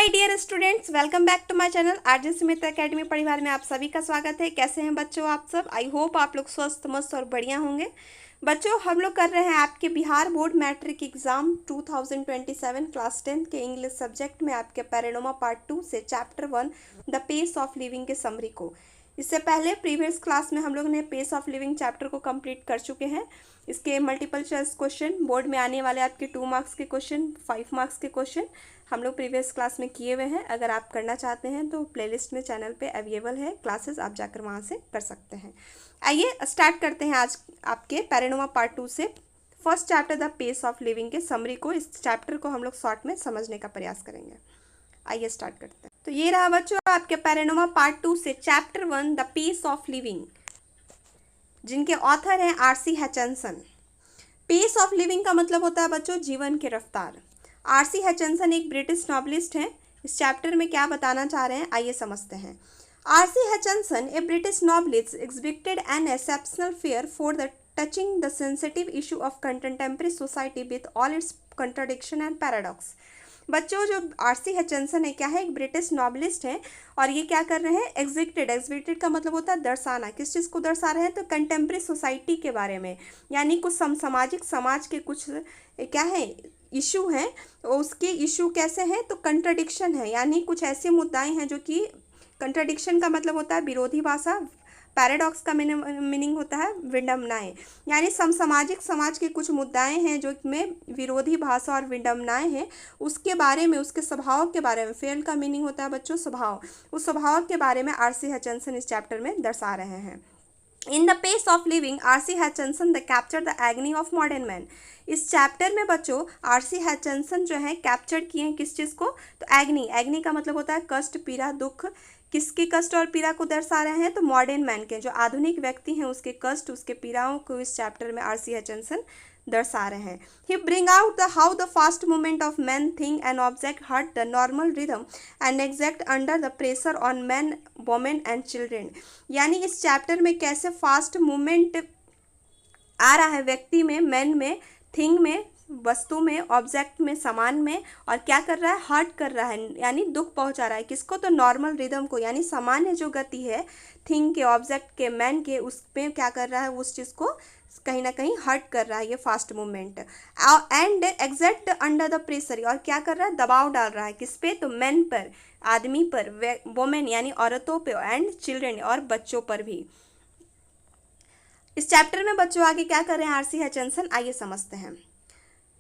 My dear students, welcome back to my channel R J Sumitra academy परिवार में आप सभी का स्वागत है। कैसे हैं बच्चों आप सब? आई होप आप लोग स्वस्थ मस्त और बढ़िया होंगे। बच्चों, हम लोग कर रहे हैं आपके Bihar board matric exam 2027 class 10 के इंग्लिश सब्जेक्ट में आपके पैरानोमा पार्ट 2 से chapter 1 the pace of living के समरी को। इससे पहले प्रीवियस क्लास में हम लोग ने पेस ऑफ लिविंग चैप्टर को कंप्लीट कर चुके हैं। इसके मल्टीपल चॉइस क्वेश्चन, बोर्ड में आने वाले आपके 2 मार्क्स के क्वेश्चन, 5 मार्क्स के क्वेश्चन हम लोग प्रीवियस क्लास में किए हुए हैं। अगर आप करना चाहते हैं तो प्लेलिस्ट में चैनल पे अवेलेबल है क्लासेस, आप जाकर वहाँ से कर सकते हैं। आइए स्टार्ट करते हैं आज आपके पैरानोमा पार्ट 2 से first chapter the pace of living के समरी को। इस चैप्टर को हम लोग शॉर्ट में समझने का प्रयास करेंगे। आइए स्टार्ट करते हैं। तो ये रहा बच्चों आपके पैरानोमा पार्ट 2 से chapter 1 the pace of living, जिनके ऑथर हैं R C Hutchinson. Pace of living का मतलब होता है बच्चों जीवन की रफ्तार। आरसी हचिंसन एक ब्रिटिश नॉवलिस्ट हैं। इस चैप्टर में क्या बताना चाह रहे हैं आइए समझते हैं। R C Hutchinson, A British novelist, exhibited an exceptional fear for the touching the sensitive issue of contemporary society with all its contradiction and paradox। बच्चों, जो आरसी हचिंसन है क्या है, एक ब्रिटिश नॉवलिस्ट हैं और ये क्या कर रहे हैं, एग्जिबिटेड का मतलब होता है दर्शाना। किस चीज़ को दर्शा रहे हैं? तो कंटेम्प्रेरी सोसाइटी के बारे में, यानी कुछ सामाजिक समाज के कुछ क्या है इशू हैं, उसके इशू कैसे हैं तो कंट्राडिक्शन है, यानी कुछ ऐसे मुद्दाएं हैं जो कि कंट्राडिक्शन का मतलब होता है विरोधी भाषा, पैराडॉक्स का मीनिंग होता है विडंबनाएं, यानी समसामाजिक समाज के कुछ मुद्दाएं हैं जो में विरोधी भाषा और विडंबनाएं हैं, उसके बारे में, उसके स्वभाव के बारे में। फेल का मीनिंग होता है बच्चों स्वभाव, उस स्वभाव के बारे में आरसी हचिंसन इस चैप्टर में दर्शा रहे हैं। In the pace of living R C Hutchinson the capture the agony of modern man. इस चैप्टर में बच्चों आरसी हचिंसन जो है कैप्चर किए हैं किस चीज़ को, तो एग्नी का मतलब होता है कष्ट, पीड़ा, दुख। किसके कष्ट और पीड़ा को दर्शा रहे हैं? तो मॉडर्न मैन के, जो आधुनिक व्यक्ति हैं उसके कष्ट, उसके पीड़ाओं को इस चैप्टर में आरसी हचिंसन दर्शा रहे हैं। He bring out the how the fast movement of man, thing and object hurt the normal rhythm and exact under the pressure on man, women and children. यानी इस चैप्टर में कैसे fast movement आ रहा है व्यक्ति में, मैन में, thing में, वस्तु में, ऑब्जेक्ट में, सामान में, और क्या कर रहा है, हर्ट कर रहा है, यानी दुख पहुंचा रहा है। किसको? तो नॉर्मल रिदम को, यानी सामान्य जो गति है थिंग के, ऑब्जेक्ट के, मैन के, उस पे क्या कर रहा है, उस चीज़ को कहीं ना कहीं हर्ट कर रहा है ये fast movement. And exact under the pressure, और क्या कर रहा है, दबाव डाल रहा है किस पे, तो मैन पर, आदमी पर, वोमेन यानी औरतों पे, एंड चिल्ड्रेन और बच्चों पर भी। इस चैप्टर में बच्चों आगे क्या कर रहे हैं आरसी हचिंसन, आइए समझते हैं।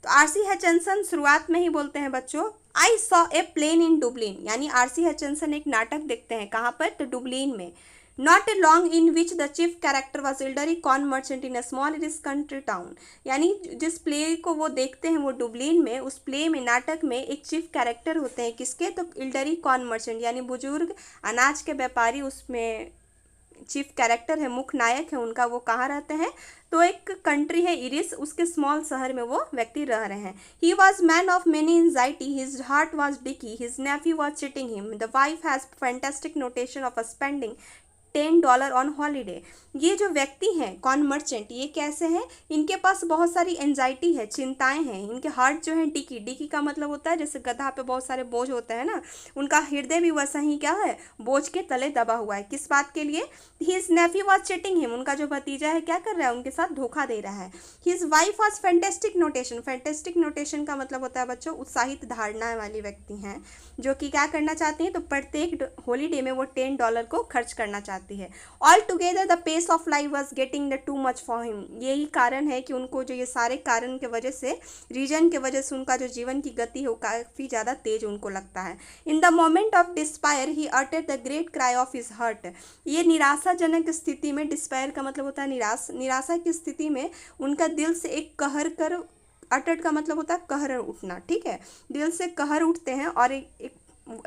तो आरसी हचिंसन शुरुआत में ही बोलते हैं बच्चों, I saw a play in Dublin, यानी आरसी हचिंसन एक नाटक देखते हैं कहाँ पर, तो डुबलिन में। Not a long in which the chief character was elderly corn merchant in a small Irish country town. यानी जिस प्ले को वो देखते हैं वो डुबलिन में, उस प्ले में, नाटक में एक चीफ कैरेक्टर होते हैं किसके, तो एल्डरी कॉर्न मर्चेंट, यानी बुजुर्ग अनाज के व्यापारी उसमें चीफ कैरेक्टर है, मुख्य नायक है उनका। वो कहाँ रहते हैं, तो एक कंट्री है इरिश, उसके स्मॉल शहर में वो व्यक्ति रह रहे हैं। He was man of many anxiety, his heart was dicky, his nephew was cheating him, the wife has fantastic notation of spending $10 on holiday. ये जो व्यक्ति हैं कॉर्न मर्चेंट, ये कैसे हैं, इनके पास बहुत सारी एंजाइटी है, चिंताएं हैं, इनके हार्ट जो है डिकी का मतलब होता है जैसे गधा पे बहुत सारे बोझ होते हैं ना, उनका हृदय भी वैसा ही क्या है, बोझ के तले दबा हुआ है। किस बात के लिए? His nephew was cheating him, उनका जो भतीजा है क्या कर रहा है, उनके साथ धोखा दे रहा है। His wife was fantastic notation का मतलब होता है बच्चों उत्साहित धारणाएं वाली व्यक्ति हैं, जो कि क्या करना चाहती हैं, तो प्रत्येक हॉलीडे में वो $10 को खर्च करना चाहती है। All together the pace of life was getting the too much for him. यही कारण है कि उनको जो ये सारे कारण के वजह से, रीजन के वजह से उनका जो जीवन की गति है वो काफ़ी ज़्यादा तेज उनको लगता है। In the moment of despair he अटेड the great cry of his heart. ये निराशाजनक स्थिति में, डिस्पायर का मतलब होता है निराशा की स्थिति में उनका दिल से एक कहर कर, अटेड का मतलब होता है कहर उठना, ठीक है, दिल से कहर उठते हैं और एक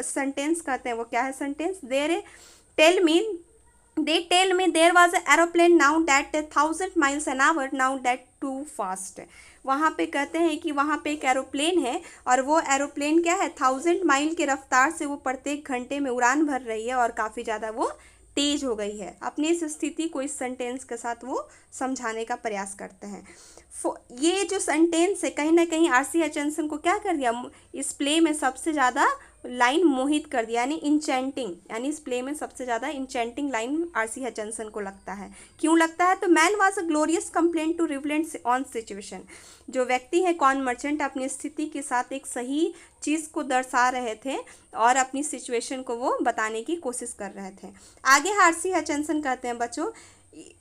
सेंटेंस कहते हैं। वो क्या है sentence? They tell me there was an aeroplane now that 1,000 miles an hour, now that too fast। वहाँ पे कहते हैं कि वहाँ पे एक एरोप्लेन है और वो एरोप्लेन क्या है, 1000 माइल की रफ्तार से वो प्रत्येक घंटे में उड़ान भर रही है और काफ़ी ज़्यादा वो तेज हो गई है। अपनी इस स्थिति को इस सेंटेंस के साथ वो समझाने का प्रयास करते हैं। ये जो सेंटेंस है कहीं ना कहीं आरसी हचनसन को क्या कर दिया, इस प्ले में सबसे ज़्यादा लाइन मोहित कर दिया, यानी इंचेंटिंग, यानी इस प्ले में सबसे ज़्यादा इंचेंटिंग लाइन आरसी हचनसन को लगता है। क्यों लगता है, तो man was a glorious complaint to relevant on situation. जो व्यक्ति है कॉर्न मर्चेंट अपनी स्थिति के साथ एक सही चीज़ को दर्शा रहे थे और अपनी सिचुएशन को वो बताने की कोशिश कर रहे थे। आगे आरसी हचनसन कहते हैं बच्चों,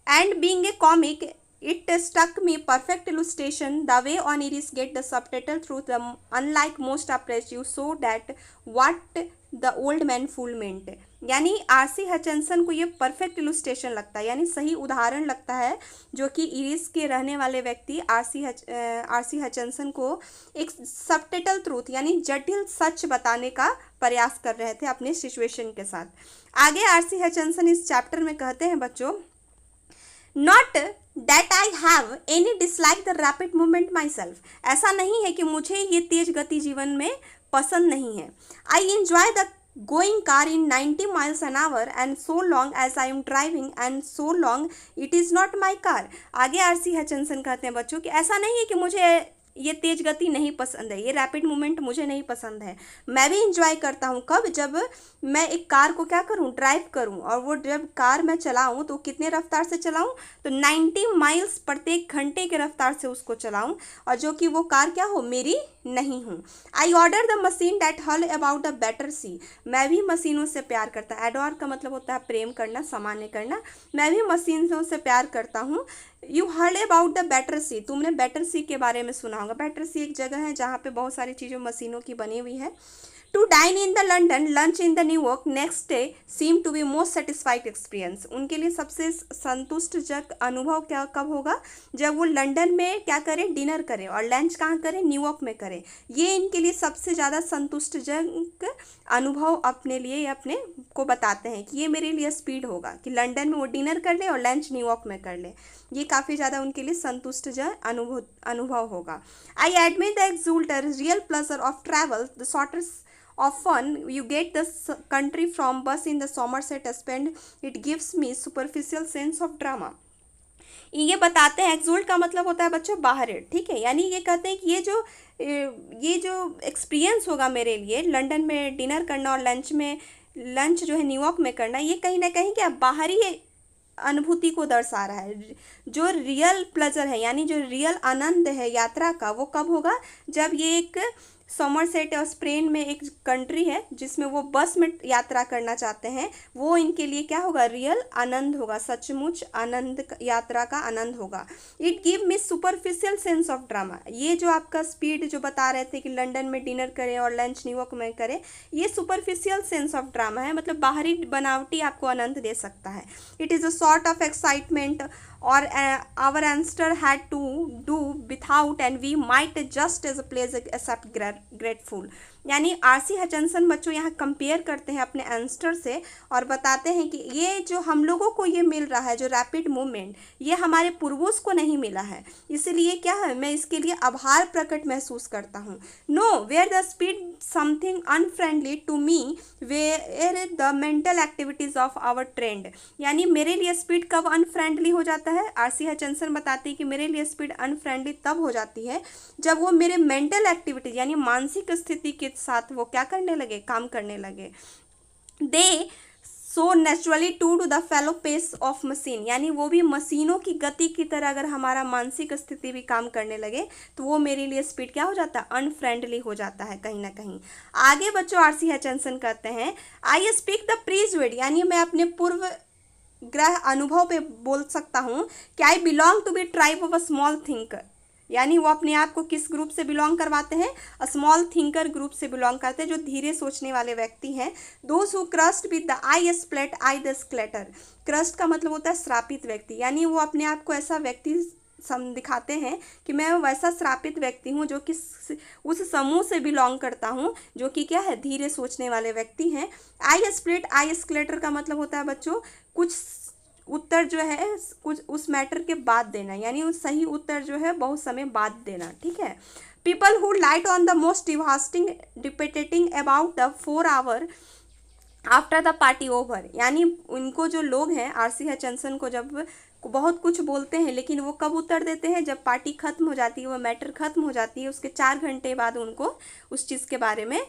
and being a comic it struck me perfect illustration the way on Iris get the subtitle through the unlike most approach you so that what the old man fool meant। यानी RC हचनसन को ये perfect illustration लगता है, यानी सही उदाहरण लगता है, जो कि इरिस के रहने वाले व्यक्ति आरसी हचनसन को एक सबटाइटल ट्रूथ यानी जटिल सच बताने का प्रयास कर रहे थे अपने सिचुएशन के साथ। आगे आरसी हचनसन इस चैप्टर में कहते हैं बच्चों, not that I have any dislike the rapid movement my self. ऐसा नहीं है कि मुझे ये तेज गति जीवन में पसंद नहीं है। I enjoy the going car in 90 miles an hour and so long as I am driving and so long it is not my car। आगे आरसी हचनसन कहते हैं बच्चों कि ऐसा नहीं है कि मुझे ये तेज गति नहीं पसंद है, ये रैपिड मूवमेंट मुझे नहीं पसंद है, मैं भी इंजॉय करता हूँ। कब, जब मैं एक कार को क्या करूँ, ड्राइव करूँ, और वो जब कार मैं चलाऊँ तो कितने रफ्तार से चलाऊँ, तो 90 माइल्स प्रत्येक घंटे के रफ्तार से उसको चलाऊँ, और जो कि वो कार क्या हो, मेरी नहीं हूँ। I order the machine that हल अबाउट द बेटर सी। मैं भी मशीनों से प्यार करता, एडोर का मतलब होता है प्रेम करना, सामान्य करना। मैं भी मशीनों से प्यार करता हूँ। You heard about the better सी, तुमने बेटर सी के बारे में सुना होगा। बेटर सी एक जगह है जहाँ पे बहुत सारी चीज़ें मशीनों की बनी हुई है। To dine in the London, lunch in the New York, next day seem to be most satisfied experience. उनके लिए सबसे संतुष्टजनक अनुभव क्या कब होगा, जब वो लंदन में क्या करें, डिनर करें, और लंच कहाँ करें, न्यूयॉर्क में करें। ये इनके लिए सबसे ज़्यादा संतुष्टजनक अनुभव अपने लिए अपने को बताते हैं कि ये मेरे लिए स्पीड होगा कि लंदन में वो डिनर कर ले और लंच न्यूयॉर्क में कर ले। ये काफ़ी ज़्यादा उनके लिए संतुष्टजनक अनुभव होगा। I admit the exulter real pleasure of travel the shortest of fun you get the country from bus in the Somerset spend it gives me superficial sense of drama। ये बताते हैं, एक्सुल्ट का मतलब होता है बच्चों बाहर, ठीक है, यानी ये कहते हैं कि ये जो एक्सपीरियंस होगा मेरे लिए लंदन में डिनर करना और लंच जो है न्यूयॉर्क में करना, ये कहीं ना कहीं क्या बाहरी अनुभूति को दर्शा रहा है। जो रियल प्लेजर है यानी जो रियल आनंद है यात्रा का, वो कब होगा, जब ये एक समरसेट और स्पेन में एक कंट्री है जिसमें वो बस में यात्रा करना चाहते हैं, वो इनके लिए क्या होगा, रियल आनंद होगा, सचमुच आनंद, यात्रा का आनंद होगा। It give me superficial sense of drama. ये जो आपका स्पीड जो बता रहे थे कि लंदन में डिनर करें और लंच न्यूयॉर्क में करें, ये सुपरफिशियल सेंस ऑफ ड्रामा है, मतलब बाहरी बनावटी आपको आनंद दे सकता है। It is a sort of excitement or our ancestor had to do without and we might just as a pleasure accept grateful। यानी आरसी हचनसन बच्चों यहाँ कंपेयर करते हैं अपने एंसेस्टर से और बताते हैं कि ये जो हम लोगों को ये मिल रहा है जो रैपिड मूवमेंट, ये हमारे पूर्वज को नहीं मिला है, इसलिए क्या है, मैं इसके लिए आभार प्रकट महसूस करता हूँ। Nowhere the speed something unfriendly to me where the mental activities of our trend. यानी मेरे लिए स्पीड कब अनफ्रेंडली हो जाता है, आरसी हचनसन बताती है कि मेरे लिए स्पीड अनफ्रेंडली तब हो जाती है जब वो मेरे मेंटल एक्टिविटीज यानी मानसिक स्थिति के साथ वो क्या करने लगे, काम करने लगे। They so naturally to the fellow pace of machine, यानी वो भी मशीनों की गति की तरह अगर हमारा मानसिक स्थिति भी काम करने लगे तो वो मेरे लिए स्पीड क्या हो जाता है, अनफ्रेंडली हो जाता है कहीं ना कहीं। आगे बच्चों आरसी हचनसन कहते हैं, आई स्पीक द प्रीजुडिड, यानी मैं अपने पूर्व ग्रह अनुभव पे बोल सकता हूँ कि I belong to be tribe of a small thinker. यानी वो अपने आप को किस ग्रुप से बिलोंग करवाते हैं, स्मॉल थिंकर ग्रुप से बिलोंग करते हैं, जो धीरे सोचने वाले व्यक्ति हैं। Those who crust with the I splat I the slater. Crust का मतलब होता है श्रापित व्यक्ति, यानी वो अपने आप को ऐसा व्यक्ति दिखाते हैं कि मैं वैसा श्रापित व्यक्ति हूँ जो कि उस समूह से बिलोंग करता हूँ जो कि क्या है, धीरे सोचने वाले व्यक्ति हैं। आई स्प्लिट आई स्क्लेटर का मतलब होता है बच्चों कुछ उत्तर जो है कुछ उस मैटर के बाद देना, यानी उस सही उत्तर जो है बहुत समय बाद देना, ठीक है। People who light on the most devastating debilitating about the 4 hour after the party over, यानी उनको जो लोग हैं आरसी हचनसन को जब बहुत कुछ बोलते हैं, लेकिन वो कब उत्तर देते हैं? जब पार्टी खत्म हो जाती है, वो मैटर खत्म हो जाती है, उसके 4 घंटे बाद उनको उस चीज़ के बारे में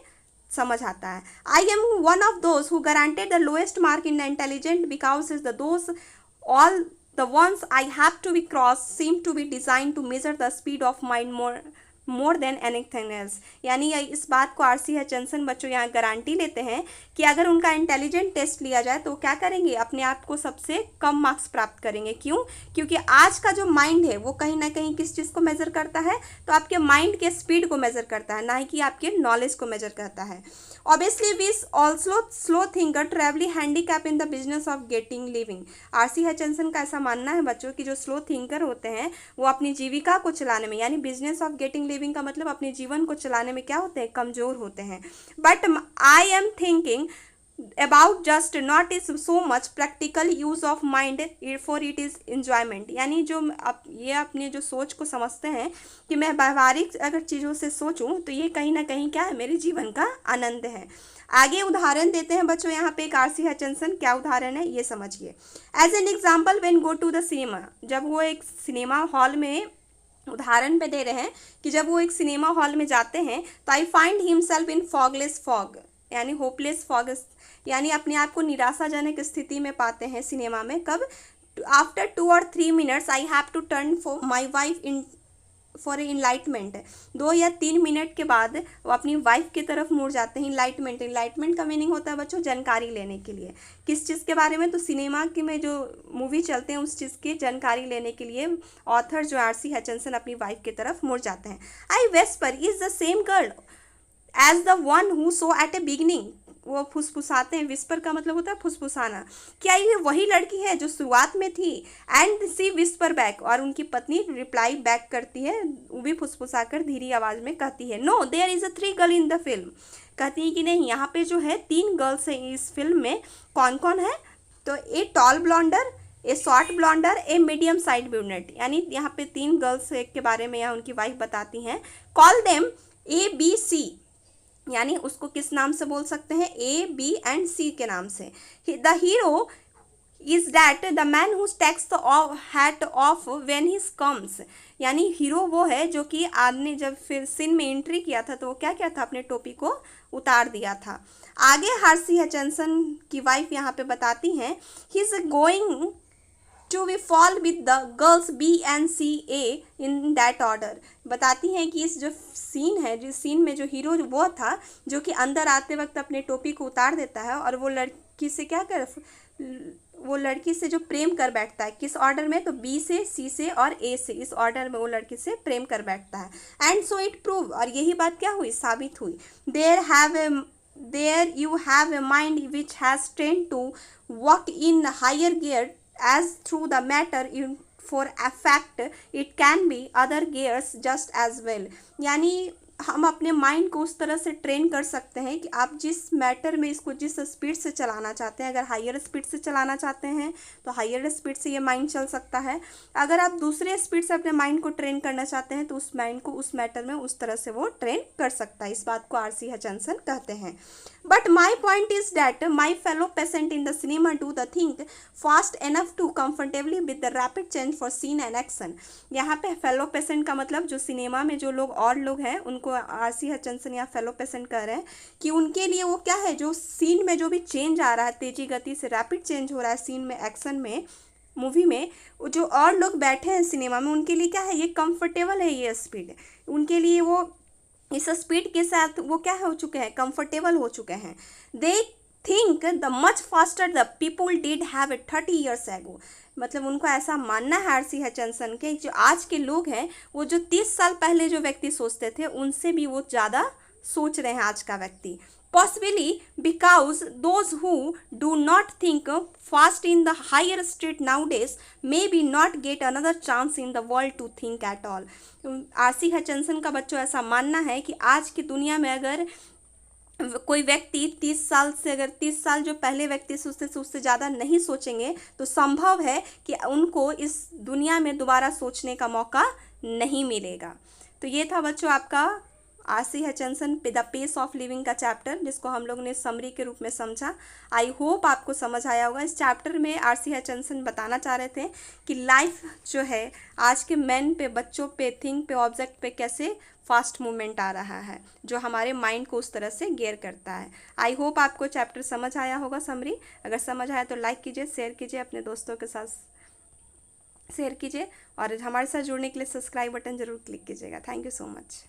समझ आता है। I am one of those who guaranteed the lowest mark in the intelligent because is the those all the ones I have to be crossed seem to be designed to measure the speed of mind more than anything else। यानी इस बात को RC हचनसन बच्चों यहाँ guarantee लेते हैं कि अगर उनका इंटेलिजेंट टेस्ट लिया जाए तो क्या करेंगे? अपने आप को सबसे कम मार्क्स प्राप्त करेंगे। क्यों? क्योंकि आज का जो माइंड है वो कहीं ना कहीं किस चीज़ को मेजर करता है? तो आपके माइंड के स्पीड को मेजर करता है, ना ही कि आपके नॉलेज को मेजर करता है। Obviously, we also slow thinker travel handicap in the business of getting living। R C Hutchinson का ऐसा मानना है बच्चों कि जो स्लो थिंकर होते हैं वो अपनी जीविका को चलाने में, यानी बिजनेस ऑफ गेटिंग लिविंग का मतलब अपने जीवन को चलाने में क्या होते हैं? कमज़ोर होते हैं। But I am thinking about just not is so much practical use of mind for it is enjoyment। यानी जो ये अपने जो सोच को समझते हैं कि मैं व्यवहारिक अगर चीज़ों से सोचूं तो ये कहीं ना कहीं क्या है? मेरे जीवन का आनंद है। आगे उदाहरण देते हैं बच्चों यहाँ पे एक आरसी हचनसन। क्या उदाहरण है ये समझिए। As an example when go to the cinema, जब वो एक सिनेमा हॉल में, उदाहरण पे दे रहे हैं कि जब वो एक सिनेमा हॉल में जाते हैं तो I find himself in fogless fog, यानी होपलेस फॉग, यानी अपने आप को निराशाजनक स्थिति में पाते हैं सिनेमा में। कब? After 2 or 3 minutes I have to turn for my wife in for enlightenment. 2 या 3 मिनट के बाद वो अपनी वाइफ की तरफ मुड़ जाते हैं। इनलाइटमेंट, इनलाइटमेंट का मीनिंग होता है बच्चों जानकारी लेने के लिए। किस चीज़ के बारे में? तो सिनेमा की में जो मूवी चलते हैं उस चीज़ की जानकारी लेने के लिए ऑथर जो आरसी हचनसन अपनी वाइफ की तरफ मुड़ जाते हैं। I whisper is the same girl as the one who saw at a beginning. वो फुसफुसाते हैं। विस्पर का मतलब होता है फुसफुसाना। क्या ये वही लड़की है जो शुरुआत में थी? एंड सी विस्पर बैक, और उनकी पत्नी रिप्लाई बैक करती है, वो भी फुसफुसा कर धीरी आवाज़ में कहती है, no there is a 3 girl in the film. कहती है कि नहीं, यहाँ पे जो है 3 गर्ल्स हैं इस फिल्म में। कौन कौन है? तो a tall blonder, a short blonder, a medium side brunette. यानी यहाँ पे 3 गर्ल्स के बारे में यहाँ उनकी वाइफ बताती हैं। कॉल देम ABC, यानी उसको किस नाम से बोल सकते हैं? A, B and C के नाम से। The hero is that the man who takes the hat off when he comes. यानी हीरो वो है जो कि आदमी जब फिर सीन में एंट्री किया था तो वो क्या किया था? अपने टोपी को उतार दिया था। आगे आरसी हचनसन की वाइफ यहाँ पे बताती हैं, he is going to be fall with the girls B and C A in that order. बताती हैं कि इस जो सीन है, जिस सीन में जो हीरो वो था जो कि अंदर आते वक्त अपने टोपी को उतार देता है और वो लड़की से क्या कर, वो लड़की से जो प्रेम कर बैठता है। किस ऑर्डर में? तो B से, C से और A से, इस ऑर्डर में वो लड़की से प्रेम कर बैठता है। एंड सो इट प्रूव, और यही बात क्या हुई? साबित हुई। There you have a mind which has train to work in higher gear as through the matter in for a fact it can be other gears just as well। यानी हम अपने माइंड को उस तरह से ट्रेन कर सकते हैं कि आप जिस मैटर में इसको जिस स्पीड से चलाना चाहते हैं, अगर हायर स्पीड से चलाना चाहते हैं तो हायर स्पीड से ये माइंड चल सकता है। अगर आप दूसरे स्पीड से अपने माइंड को ट्रेन करना चाहते हैं तो उस माइंड को उस मैटर में उस तरह से वो ट्रेन कर सकता है। इस बात को आरसी हचनसन कहते हैं। But my point is that my fellow patient in the cinema do the think fast enough to comfortably with the rapid change for scene and action. यहाँ पे फेलो पेशेंट का मतलब जो सिनेमा में जो लोग और लोग हैं उनको आरसी हचनसन या फेलो पेशेंट कह रहे हैं कि उनके लिए वो क्या है, जो सीन में जो भी चेंज आ रहा है, तेजी गति से रैपिड चेंज हो रहा है सीन में, एक्शन में, मूवी में, जो और लोग बैठे हैं सिनेमा में उनके लिए क्या है, ये कंफर्टेबल है, ये स्पीड उनके लिए, वो इस स्पीड के साथ वो क्या हो चुके हैं, कंफर्टेबल हो चुके हैं। They think the much faster the people did have 30 years ago। मतलब उनको ऐसा मानना है आरसी हचनसन के, जो आज के लोग हैं वो जो 30 साल पहले जो व्यक्ति सोचते थे उनसे भी वो ज़्यादा सोच रहे हैं आज का व्यक्ति। Possibly because those who do not think fast in the higher state nowadays may be not get another chance in the world to think at all. R C Hutchinson का बच्चों ऐसा मानना है कि आज की दुनिया में अगर कोई व्यक्ति 30 साल से, अगर 30 साल जो पहले व्यक्ति से उससे ज़्यादा नहीं सोचेंगे तो संभव है कि उनको इस दुनिया में दोबारा सोचने का मौका नहीं मिलेगा। तो ये था बच्चों आपका R C. Hutchinson the pace of living का चैप्टर, जिसको हम लोग ने समरी के रूप में समझा। आई होप आपको समझ आया होगा। इस चैप्टर में आर.सी. हचिंसन बताना चाह रहे थे कि लाइफ जो है आज के मैन पे, बच्चों पे, थिंग पे, ऑब्जेक्ट पे कैसे फास्ट मूवमेंट आ रहा है, जो हमारे माइंड को उस तरह से गेयर करता है। आई होप आपको चैप्टर समझ आया होगा समरी। अगर समझ आया तो लाइक कीजिए, शेयर कीजिए, अपने दोस्तों के साथ शेयर कीजिए, और हमारे साथ जुड़ने के लिए सब्सक्राइब बटन जरूर क्लिक कीजिएगा। Thank you so much.